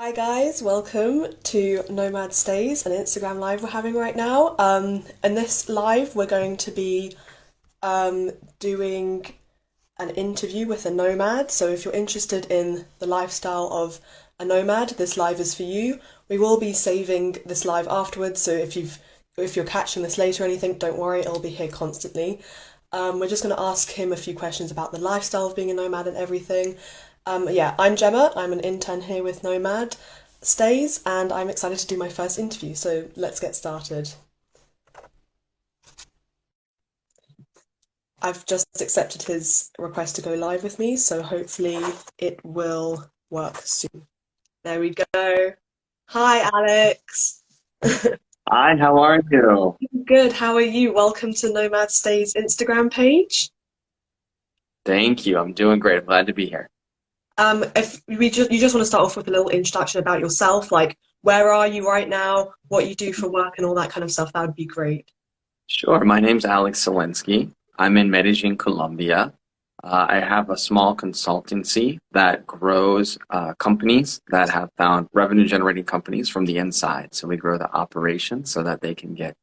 Hi guys, welcome to Nomad Stays, an Instagram live we're having right now. In this live, we're going to be doing an interview with a nomad. So if you're interested in the lifestyle of a nomad, this live is for you. We will be saving this live afterwards, so if you're catching this later or anything, don't worry, it'll be here constantly. We're just going to ask him a few questions about the lifestyle of being a nomad and everything. Yeah, I'm Gemma. I'm an intern here with Nomad Stays, and I'm excited to do my first interview. So let's get started. I've just accepted his request to go live with me, so hopefully it will work soon. There we go. Hi, Alex. Hi, how are you? Good. How are you? Welcome to Nomad Stays Instagram page. Thank you. I'm doing great. I'm glad to be here. If you just want to start off with a little introduction about yourself, like where are you right now, what you do for work, and all that kind of stuff, that would be great. Sure. My name's Alex Salinsky. I'm in Medellin, Colombia. I have a small consultancy that grows companies that have found revenue generating companies from the inside. So we grow the operations so that they can get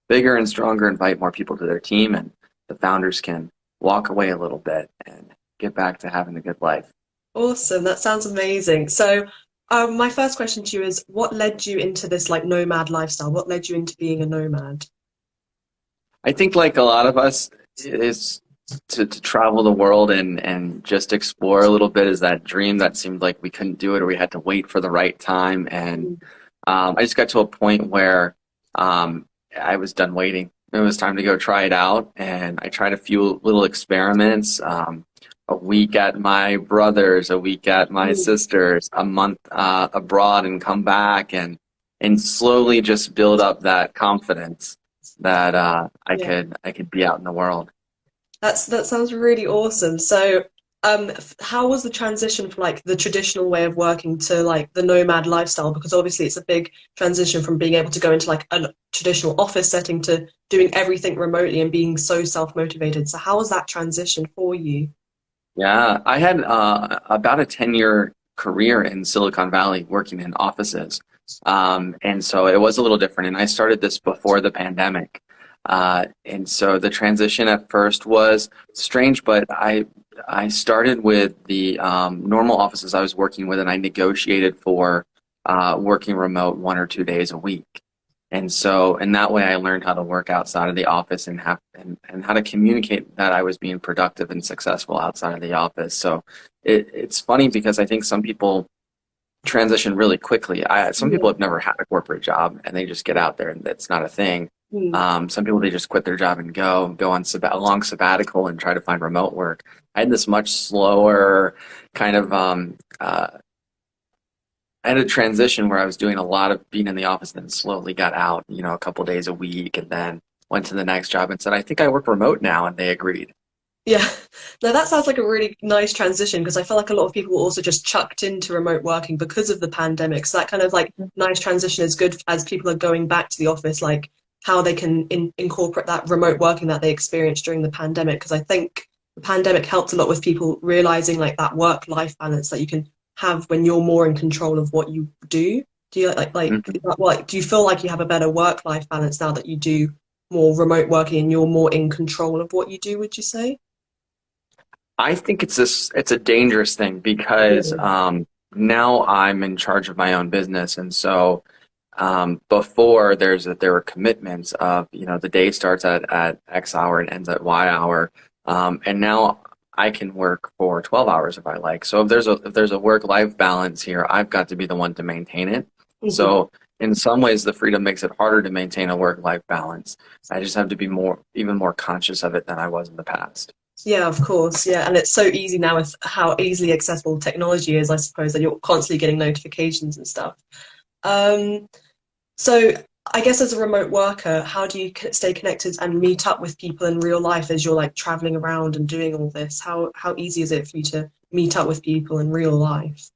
bigger and stronger, invite more people to their team, and the founders can walk away a little bit and get back to having a good life. Awesome, that sounds amazing. So, my first question to you is, what led you into this like nomad lifestyle? What led you into being a nomad? I think like a lot of us is to travel the world and just explore a little bit is that dream that seemed like we couldn't do it or we had to wait for the right time. And Mm. I just got to a point where I was done waiting. It was time to go try it out. And I tried a few little experiments, a week at my brother's, a week at my Mm. sister's, a month abroad and come back and slowly just build up that confidence that Yeah. I could be out in the world. That sounds really awesome. So, how was the transition from like the traditional way of working to like the nomad lifestyle? Because obviously it's a big transition from being able to go into like a traditional office setting to doing everything remotely and being so self-motivated. So how was that transition for you? Yeah, I had about a 10-year career in Silicon Valley working in offices. And so it was a little different. And I started this before the pandemic. And so the transition at first was strange, but I started with the normal offices I was working with, and I negotiated for working remote 1 or 2 days a week. And so in that way, I learned how to work outside of the office and how to communicate that I was being productive and successful outside of the office. So it's funny because I think some people transition really quickly. Some people Yeah. have never had a corporate job and they just get out there and that's not a thing. Mm. Some people they just quit their job and go on a long sabbatical and try to find remote work. I had this much slower kind of I had a transition where I was doing a lot of being in the office and then slowly got out, a couple days a week and then went to the next job and said, I think I work remote now. And they agreed. Yeah, no, that sounds like a really nice transition because I feel like a lot of people were also just chucked into remote working because of the pandemic. So that kind of like nice transition is good as people are going back to the office, like how they can incorporate that remote working that they experienced during the pandemic. Because I think the pandemic helped a lot with people realizing like that work-life balance that you can have when you're more in control of what you do. Do you Mhm. do you feel like you have a better work-life balance now that you do more remote working and you're more in control of what you do, would you say? I think it's a dangerous thing because Yeah. now I'm in charge of my own business. And so before there were commitments of, the day starts at X hour and ends at Y hour. And now I can work for 12 hours if I like. So if there's a work-life balance here, I've got to be the one to maintain it. Mhm. So in some ways, the freedom makes it harder to maintain a work-life balance. I just have to be even more conscious of it than I was in the past. Yeah, of course. Yeah, and it's so easy now with how easily accessible technology is, I suppose, that you're constantly getting notifications and stuff. Um, so I guess as a remote worker, how do you stay connected and meet up with people in real life as you're like traveling around and doing all this? How easy is it for you to meet up with people in real life?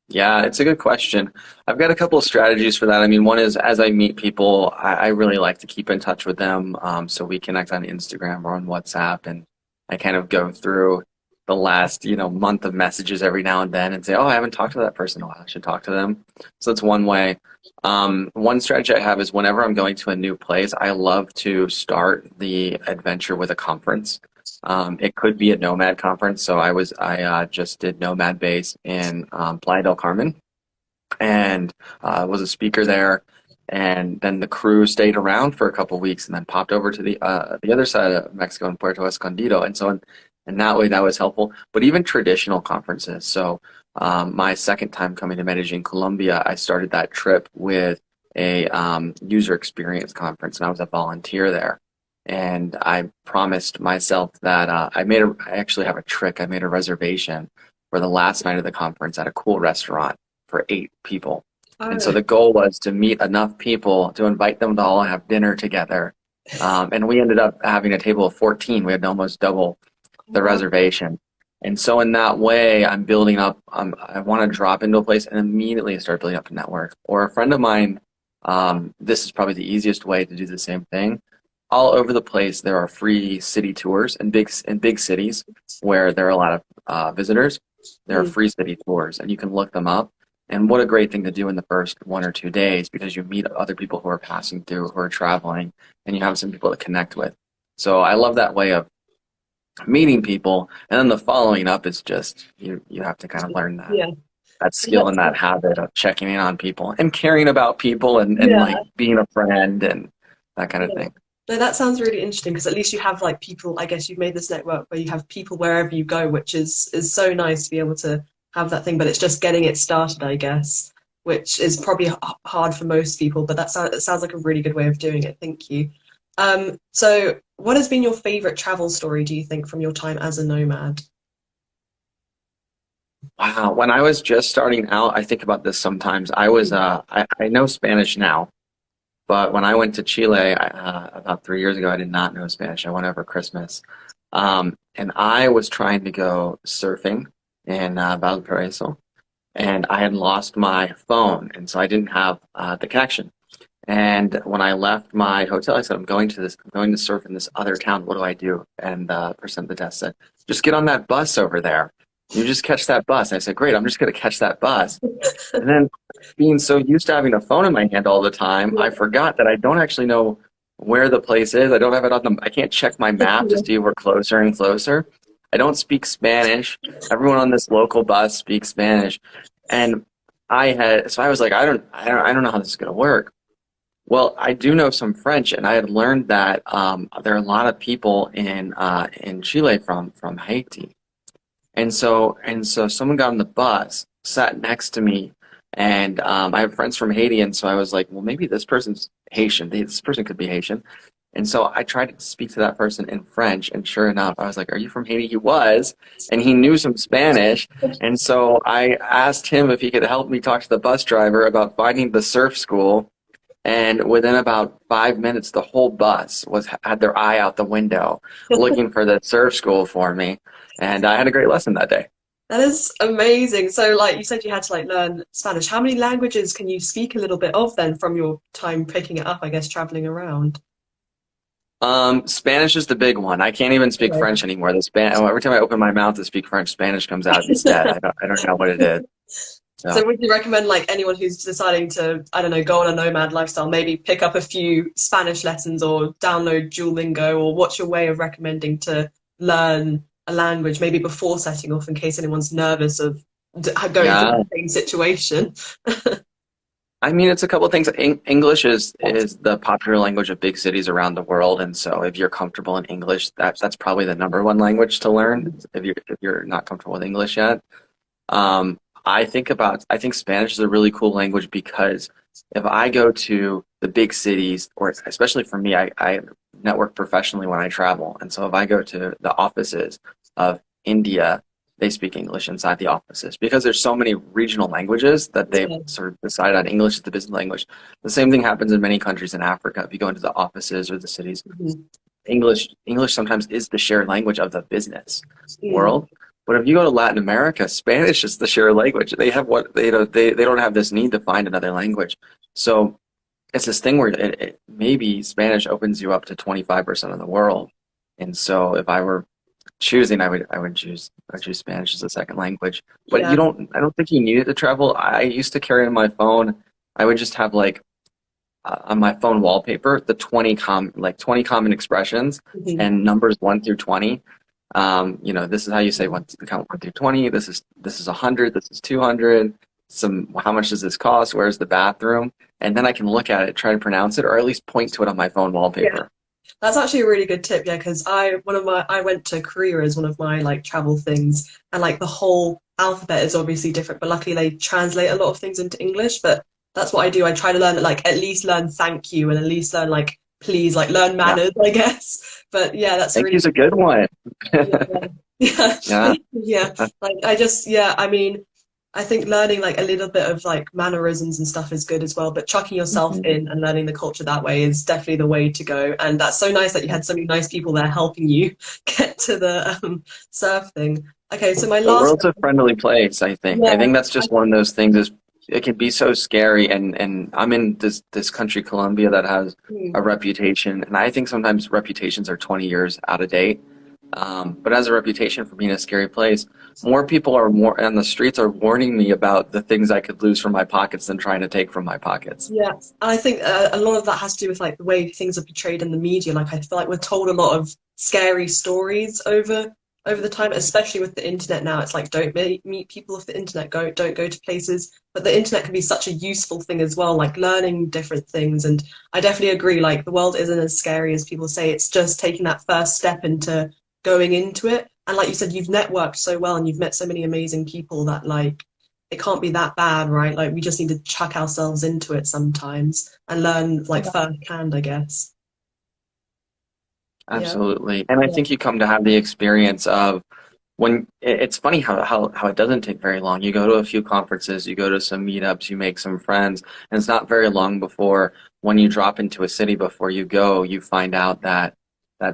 Yeah, it's a good question. I've got a couple of strategies for that. I mean, one is as I meet people, I really like to keep in touch with them. So we connect on Instagram or on WhatsApp, and I kind of go through. the last, month of messages every now and then and say, oh, I haven't talked to that person in a while. I should talk to them. So that's one way. One strategy I have is whenever I'm going to a new place, I love to start the adventure with a conference. It could be a Nomad conference. So I just did Nomad Base in Playa del Carmen and was a speaker there. And then the crew stayed around for a couple of weeks and then popped over to the other side of Mexico in Puerto Escondido. And so and that way that was helpful. But even traditional conferences. So my second time coming to Medellin, Colombia, I started that trip with a user experience conference, and I was a volunteer there. And I promised myself that I actually have a trick. I made a reservation for the last night of the conference at a cool restaurant for 8 people. And so Oh, the goal was to meet enough people to invite them to all have dinner together. And we ended up having a table of 14. We had almost double the wow. reservation. And so in that way, I'm building up, I want to drop into a place and immediately start building up a network. Or a friend of mine, this is probably the easiest way to do the same thing. All over the place, there are free city tours in big cities where there are a lot of visitors. There are Mm, free city tours, and you can look them up. And what a great thing to do in the first 1 or 2 days because you meet other people who are passing through, who are traveling, and you have some people to connect with. So I love that way of meeting people, and then the following up is just you have to kind of learn that yeah. that No, skill and that habit of checking in on people and caring about people and yeah. like being a friend and that kind of Yeah. thing. No, that sounds really interesting because at least you have like people, I guess you've made this network where you have people wherever you go, which is so nice to be able to have that thing, but it's just getting it started, I guess, which is probably hard for most people, but it sounds like a really good way of doing it. Thank you. So what has been your favorite travel story, do you think, from your time as a nomad? Wow, when I was just starting out, I think about this sometimes. I know Spanish now, but when I went to Chile about 3 years ago, I did not know Spanish. I went over Christmas, and I was trying to go surfing in Valparaiso, and I had lost my phone, and so I didn't have the connection. And when I left my hotel, I said, I'm going to surf in this other town. What do I do?" And the person at the desk said, "Just get on that bus over there. You just catch that bus." I said, "Great, I'm just going to catch that bus." And then being so used to having a phone in my hand all the time, I forgot that I don't actually know where the place is. I don't have it on I can't check my map to see if we're closer and closer. I don't speak Spanish. Everyone on this local bus speaks Spanish. And so I was like, I don't know how this is going to work. Well, I do know some French, and I had learned that there are a lot of people in Chile from Haiti, and so someone got on the bus, sat next to me, and I have friends from Haiti, and so I was like, well, maybe this person's Haitian. This person could be Haitian, and so I tried to speak to that person in French, and sure enough, I was like, "Are you from Haiti?" He was, and he knew some Spanish, and so I asked him if he could help me talk to the bus driver about finding the surf school. And within about 5 minutes, the whole bus had their eye out the window looking for the surf school for me. And I had a great lesson that day. That is amazing. So, like you said, you had to like learn Spanish. How many languages can you speak a little bit of then from your time picking it up, I guess, traveling around? Spanish is the big one. I can't even speak Okay. French anymore. Every time I open my mouth to speak French, Spanish comes out instead. I don't know what it is. So So, would you recommend like anyone who's deciding to, I don't know, go on a nomad lifestyle, maybe pick up a few Spanish lessons or download Duolingo, or what's your way of recommending to learn a language, maybe before setting off in case anyone's nervous of going through yeah. the same situation? I mean, it's a couple of things. English is the popular language of big cities around the world, and so if you're comfortable in English, that's probably the number one language to learn if you're not comfortable with English yet. I think Spanish is a really cool language because if I go to the big cities, or especially for me, I network professionally when I travel. And so if I go to the offices of India, they speak English inside the offices because there's so many regional languages that they've Yeah. sort of decided on English is the business language. The same thing happens in many countries in Africa. If you go into the offices or the cities, Mhm. English sometimes is the shared language of the business Mm. world. But if you go to Latin America, Spanish is the shared language. They have what they don't have this need to find another language. So it's this thing where maybe Spanish opens you up to 25% of the world. And so if I were choosing, I would choose Spanish as a second language. But Yeah. I don't think you needed to travel. I used to carry on my phone. I would just have like on my phone wallpaper the 20 common expressions Mhm. and numbers 1 through 20. This is how you say count 1 through 20. This is 100. This is 200. How much does this cost? Where's the bathroom? And then I can look at it, try to pronounce it, or at least point to it on my phone Yeah. wallpaper. That's actually a really good tip, yeah, because I went to Korea as one of my like travel things, and like the whole alphabet is obviously different, but luckily they translate a lot of things into English. But that's what I do. I try to learn like at least learn thank you and at least learn like please, like learn Yeah, manners, I guess. But yeah, that's a thank really you's a good one. yeah, yeah, Yeah. yeah. Like I just yeah, I mean, I think learning like a little bit of like mannerisms and stuff is good as well, but chucking yourself Mhm. in and learning the culture that way is definitely the way to go. And that's so nice that you had so many nice people there helping you get to the surf thing. Okay, so my The last world's a friendly place, I think. I yeah, think that's I, just one of those things is it can be so scary and I'm in this country, Colombia, that has hmm, a reputation and I think sometimes reputations are 20 years out of date. But as a reputation for being a scary place, more people are more on the streets are warning me about the things I could lose from my pockets than trying to take from my pockets. yeah. I think a lot of that has to do with like the way things are portrayed in the media. Like I feel like we're told a lot of scary stories over the time, especially with the internet now. It's like don't meet people off the internet, don't go to places. But the internet can be such a useful thing as well, like learning different things. And I definitely agree. Like the world isn't as scary as people say. It's just taking that first step into going into it. And like you said, you've networked so well and you've met so many amazing people that like it can't be that bad, right? Like we just need to chuck ourselves into it sometimes and learn like firsthand, I guess. Yeah. Absolutely. And I Yeah. think you come to have the experience of it's funny how it doesn't take very long. You go to a few conferences, you go to some meetups, you make some friends, and it's not very long before when you drop into a city before you go, you find out that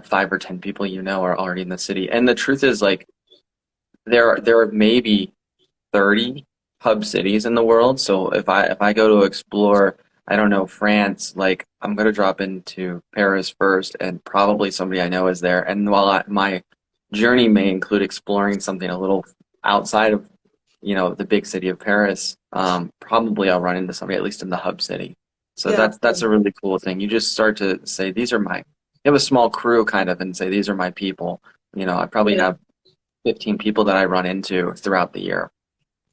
5 or 10 people you know are already in the city. And the truth is like there are maybe 30 hub cities in the world. So if I go to explore, I don't know, France, like I'm gonna drop into Paris first, and probably somebody I know is there. And while my journey may include exploring something a little outside of, the big city of Paris, probably I'll run into somebody at least in the hub city. So Yeah. that's a really cool thing. You just start to say these are my. You have a small crew kind of, and say these are my people. I probably Yeah. have 15 people that I run into throughout the year.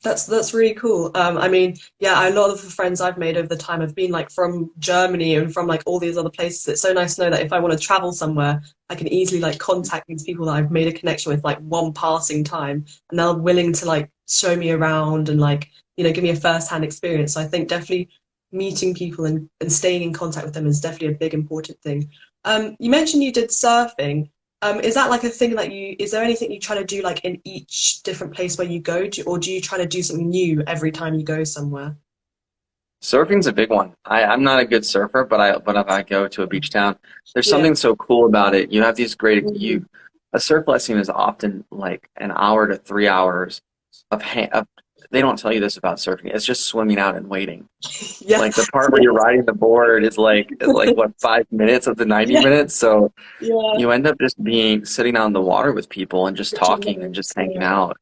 That's really cool. I mean, yeah, a lot of the friends I've made over the time have been like from Germany and from like all these other places. It's so nice to know that if I want to travel somewhere, I can easily like contact these people that I've made a connection with like one passing time, and they're willing to like show me around and like give me a first-hand experience. So I think definitely meeting people and staying in contact with them is definitely a big important thing. You mentioned you did surfing. Is that like a thing that is there anything you try to do like in each different place where you go to, or do you try to do something new every time you go somewhere? Surfing's a big one. I'm not a good surfer, but if I go to a beach town, there's Yeah. something so cool about it. You have these great Mhm. a surf lesson is often like an hour to 3 hours of they don't tell you this about surfing. It's just swimming out and waiting. Yeah. Like the part where you're riding the board is like what 5 minutes of the 90 Yeah. minutes. So Yeah. you end up just being sitting on the water with people and just Switching talking and lanes. just hanging Yeah. out.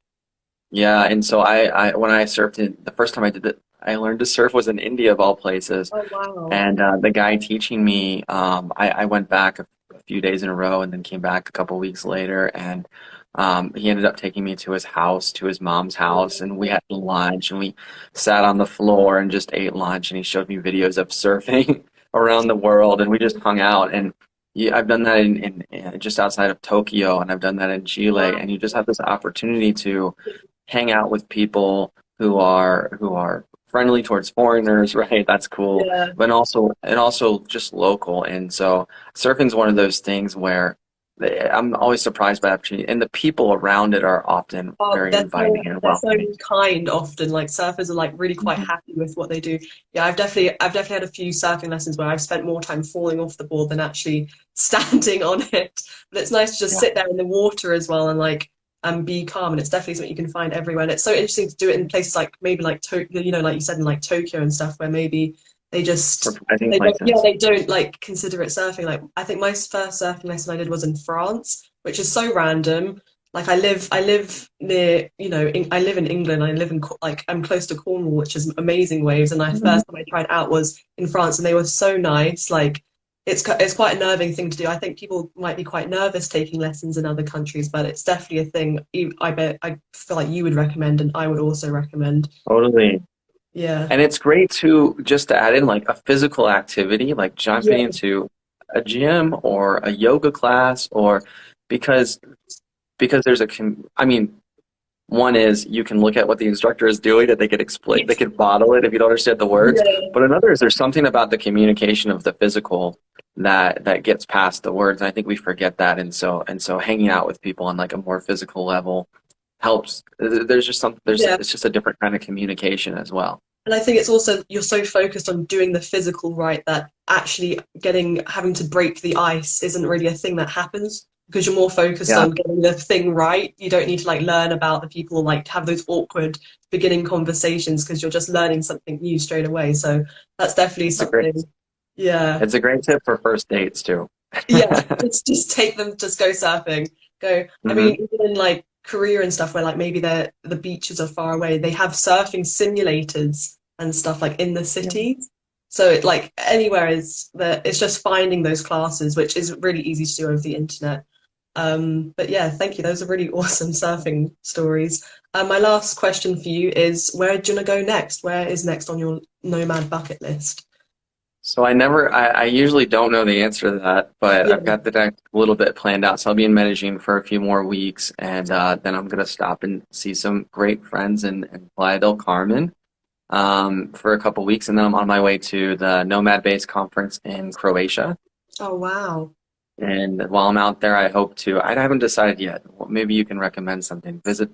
Yeah, and so I when I surfed the first time I did it, I learned to surf was in India of all places. Oh wow. And the guy teaching me, I went back a few days in a row and then came back a couple weeks later. And he ended up taking me to his house, to his mom's house. And we had lunch and we sat on the floor and just ate lunch. And he showed me videos of surfing around the world. And we just hung out. And yeah, I've done that in just outside of Tokyo and I've done that in Chile. Wow. And you just have this opportunity to hang out with people who are friendly towards foreigners, right? That's cool. Yeah. But also just local. And so surfing's one of those things where I'm always surprised by the opportunity, and the people around it are often Oh, very inviting and they're so welcoming. kind often. Like surfers are like really quite Mhm. happy with what they do. Yeah, I've definitely had a few surfing lessons where I've spent more time falling off the board than actually standing on it. But it's nice to just Yeah. sit there in the water as well and like be calm. And it's definitely something you can find everywhere. And it's so interesting to do it in places like maybe like Tokyo, like you said in like Tokyo and stuff, where maybe they just Surprising they don't yeah places. they don't like consider it surfing. Like I think my first surfing lesson I did was in France, which is so random. Like I live near, I live in England. I live in like I'm close to Cornwall, which is amazing waves. And I Mhm. first time I tried out was in France, and they were so nice. Like it's quite a nerving thing to do. I think people might be quite nervous taking lessons in other countries, but it's definitely a thing. I bet I feel like you would recommend, and I would also recommend. Totally. Yeah, And it's great to just to add in like a physical activity, like jumping yeah, into a gym or a yoga class, or because there's I mean, one is you can look at what the instructor is doing and they can explain, they can model it if you don't understand the words. yeah. But another is there's something about the communication of the physical that gets past the words. And I think we forget that. And so hanging out with people on like a more physical level helps. There's just Yeah. it's just a different kind of communication as well. And I think it's also you're so focused on doing the physical right that actually having to break the ice isn't really a thing that happens because you're more focused Yeah, on getting the thing right. You don't need to like learn about the people, like have those awkward beginning conversations because you're just learning something new straight away. So that's definitely it's a great something. Yeah. it's a great tip for first dates too. Yeah, just take them, just go surfing. Go. I Hmm. mean, even in like Korea and stuff where like maybe the beaches are far away, they have surfing simulators and stuff like in the Yeah, cities. So like anywhere is it's just finding those classes, which is really easy to do over the internet. But yeah, thank you. Those are really awesome surfing stories. My last question for you is, where do you want to go next? Where is next on your nomad bucket list? so I usually don't know the answer to that, but I've Yeah. got the next little bit planned out. So I'll be in Medellin for a few more weeks, and then I'm gonna stop and see some great friends in Playa del Carmen for a couple weeks, and then I'm on my way to the Nomad Base conference in Croatia. Oh wow. And while I'm out there, I hope to. I haven't decided yet. Well, maybe you can recommend something. Visit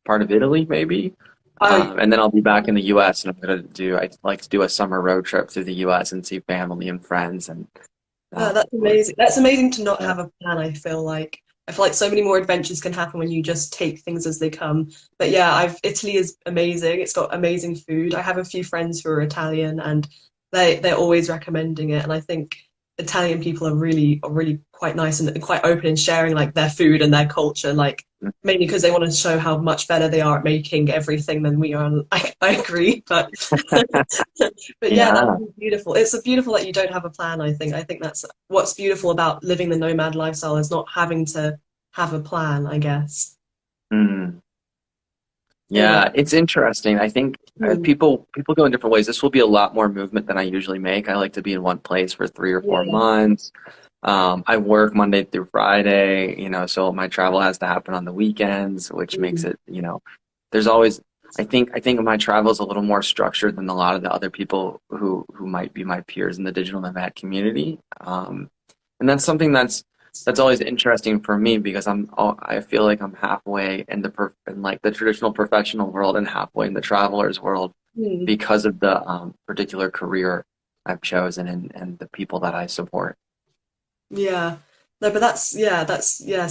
part of Italy, maybe. Oh, And then I'll be back in the U.S. and I'd like to do a summer road trip through the U.S. and see family and friends and oh, uh, that's amazing. That's amazing to not have a plan, I feel like so many more adventures can happen when you just take things as they come. But yeah, I've Italy is amazing. It's got amazing food. I have a few friends who are Italian and they're always recommending it. And I think Italian people are really quite nice and quite open in sharing like their food and their culture, like mainly because they want to show how much better they are at making everything than we are. And I agree, but but yeah, that's yeah. really beautiful. It's a beautiful that you don't have a plan, I think. I think that's what's beautiful about living the nomad lifestyle is not having to have a plan, I guess. Mm. Anyway. Yeah, it's interesting. I think Hmm. people go in different ways. This will be a lot more movement than I usually make. I like to be in one place for 3 or 4 months. I work Monday through Friday, so my travel has to happen on the weekends, which makes Mm. it, there's always, I think my travel is a little more structured than a lot of the other people who might be my peers in the digital nomad community. And that's something that's always interesting for me because I feel like I'm halfway in like the traditional professional world and halfway in the traveler's world Mm. because of the particular career I've chosen and the people that I support. Yeah. No, but that's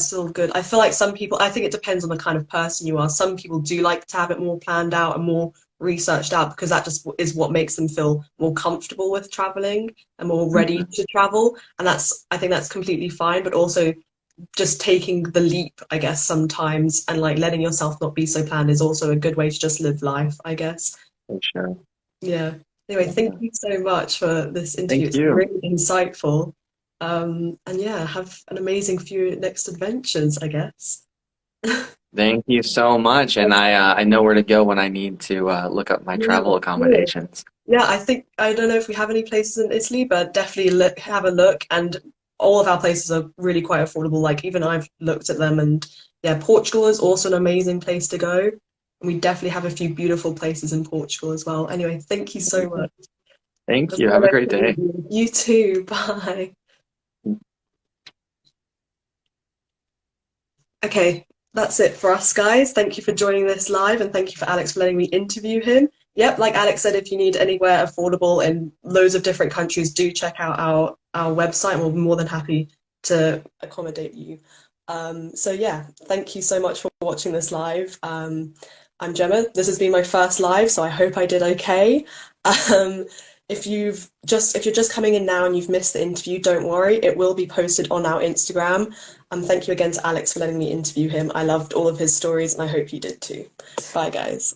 still good. I feel like some people, I think it depends on the kind of person you are. Some people do like to have it more planned out and more researched out because that just is what makes them feel more comfortable with traveling and more ready Mhm. to travel. And I think that's completely fine, but also just taking the leap, I guess, sometimes and like letting yourself not be so planned is also a good way to just live life, I guess. For sure. Yeah. Anyway, thank Yeah. you so much for this interview. Thank It's been you. really insightful. And yeah, have an amazing few next adventures, I guess. Thank you so much. And I know where to go when I need to look up my Yeah, travel cool. accommodations. Yeah, I don't know if we have any places in Italy, but definitely have a look. And all of our places are really quite affordable. Like even I've looked at them, and yeah, Portugal is also an amazing place to go. And we definitely have a few beautiful places in Portugal as well. Anyway, thank you so much. It Thank was you. so Have a nice great to meet day. you. You too. Bye. Okay, that's it for us, guys. Thank you for joining this live, and thank you for Alex for letting me interview him. Yep, like Alex said, if you need anywhere affordable in loads of different countries, do check out our website, and we'll be more than happy to accommodate you. So yeah, thank you so much for watching this live. I'm Gemma. This has been my first live, so I hope I did okay. Um, if you're just coming in now and you've missed the interview, don't worry, it will be posted on our Instagram. Thank you again to Alex for letting me interview him. I loved all of his stories and I hope you did too. Bye guys.